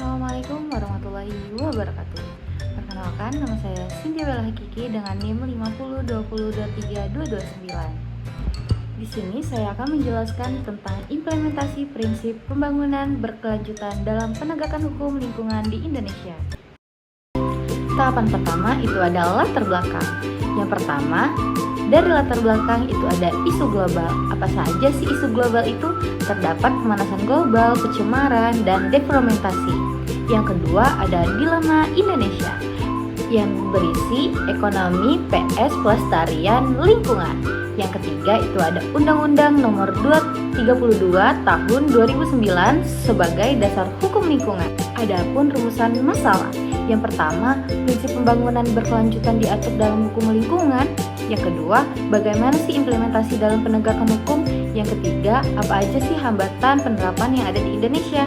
Assalamualaikum warahmatullahi wabarakatuh. Perkenalkan, nama saya Cynthia Bella Hakiki dengan NIM 5020232229. Di sini saya akan menjelaskan tentang implementasi prinsip pembangunan berkelanjutan dalam penegakan hukum lingkungan di Indonesia. Tahapan pertama itu adalah latar belakang. Yang pertama, dari latar belakang itu ada isu global. Apa saja sih isu global itu? Terdapat pemanasan global, pencemaran, dan deforestasi. Yang kedua ada dilema Indonesia yang berisi ekonomi, PS, pelestarian lingkungan. Yang ketiga itu ada Undang-Undang Nomor 232 Tahun 2009 sebagai dasar hukum lingkungan. Adapun rumusan masalah. Yang pertama, prinsip pembangunan berkelanjutan diatur dalam hukum lingkungan. Yang kedua, bagaimana sih implementasi dalam penegakan hukum? Yang ketiga, apa aja sih hambatan penerapan yang ada di Indonesia?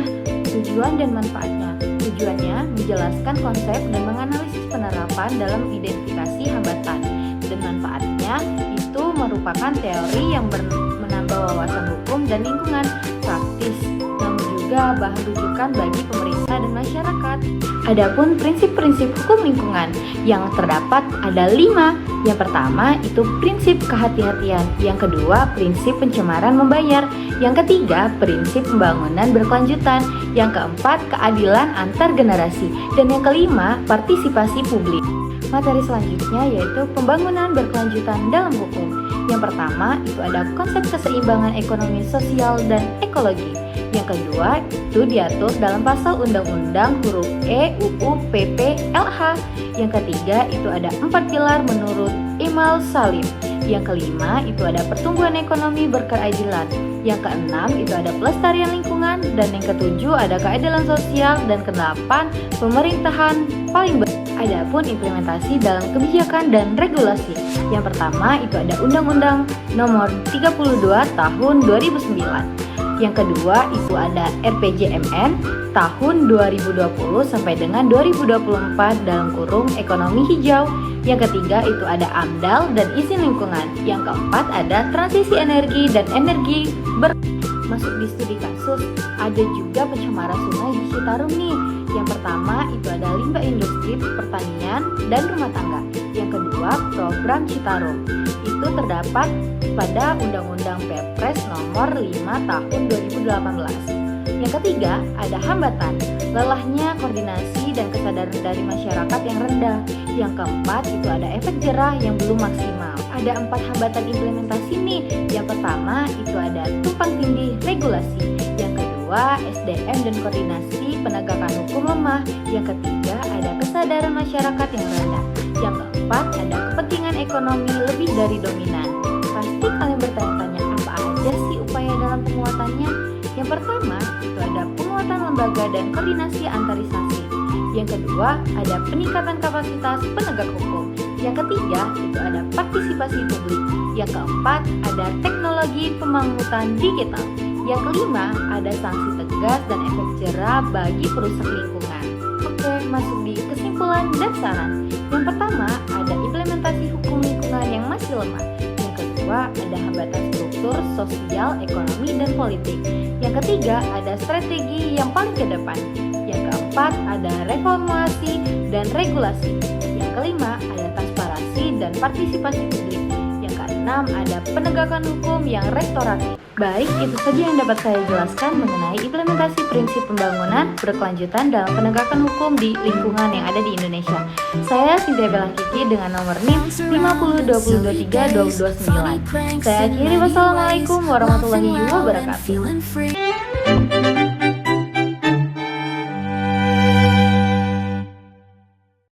Tujuan dan manfaatnya. Tujuannya menjelaskan konsep dan menganalisis penerapan dalam identifikasi hambatan. Dan manfaatnya itu merupakan teori yang menambah wawasan hukum dan lingkungan praktis, namun juga bahan rujukan bagi pemerintah dan masyarakat. Adapun prinsip-prinsip hukum lingkungan yang terdapat ada 5. Yang pertama itu prinsip kehati-hatian. Yang kedua prinsip pencemaran membayar. Yang ketiga prinsip pembangunan berkelanjutan. Yang keempat keadilan antar generasi. Dan yang kelima partisipasi publik. Materi selanjutnya yaitu pembangunan berkelanjutan dalam hukum. Yang pertama itu ada konsep keseimbangan ekonomi, sosial, dan ekologi. Yang kedua itu diatur dalam pasal Undang-Undang huruf E UU PP LH. Yang ketiga itu ada 4 pilar menurut Imal Salim. Yang kelima itu ada pertumbuhan ekonomi berkeadilan. Yang keenam itu ada pelestarian lingkungan. Dan yang ketujuh ada keadilan sosial. Dan kedelapan pemerintahan paling baik. Adapun implementasi dalam kebijakan dan regulasi. Yang pertama itu ada Undang-Undang Nomor 32 Tahun 2009. Yang kedua itu ada RPJMN tahun 2020 sampai dengan 2024 dalam kurung ekonomi hijau. Yang ketiga itu ada AMDAL dan izin lingkungan. Yang keempat ada transisi energi dan energi masuk di studi kasus. Ada juga pencemaran sungai di Citarum nih. Yang pertama itu ada limbah industri, pertanian, dan rumah tangga. Yang kedua program Citarum. Itu terdapat pada Undang-Undang Perpres Nomor 5 Tahun 2018. Yang ketiga ada hambatan, lelahnya koordinasi dan kesadaran dari masyarakat yang rendah. Yang keempat itu ada efek jerah yang belum maksimal. Ada 4 hambatan implementasi nih. Yang pertama itu ada tumpang tindih regulasi. Yang kedua SDM dan koordinasi penegakan hukum lemah. Yang ketiga ada kesadaran masyarakat yang rendah. Yang keempat ada kepentingan ekonomi lebih dari dominan. Pasti kalian bertanya-tanya apa aja sih upaya dalam penguatannya? Yang pertama itu ada penguatan lembaga dan koordinasi antar instansi. Yang kedua ada peningkatan kapasitas penegak hukum. Yang ketiga itu ada partisipasi publik. Yang keempat ada teknologi pemangkutan digital. Yang kelima ada sanksi tegas dan efek jerah bagi perusak lingkungan. Oke, masuk di kesimpulan dan saran. Yang pertama ada implementasi hukum lingkungan yang masih lemah. Yang kedua ada hambatan struktur sosial, ekonomi, dan politik. Yang ketiga ada strategi yang paling ke depan. Yang keempat ada reformasi dan regulasi. Yang kelima ada transparansi dan partisipasi publik. Yang keenam ada penegakan hukum yang restoratif. Baik, itu saja yang dapat saya jelaskan mengenai implementasi prinsip pembangunan berkelanjutan dalam penegakan hukum di lingkungan yang ada di Indonesia. Saya Cynthia Bella Hakiki dengan nomor NIM 5020232229. Saya akhiri, wassalamualaikum warahmatullahi wabarakatuh.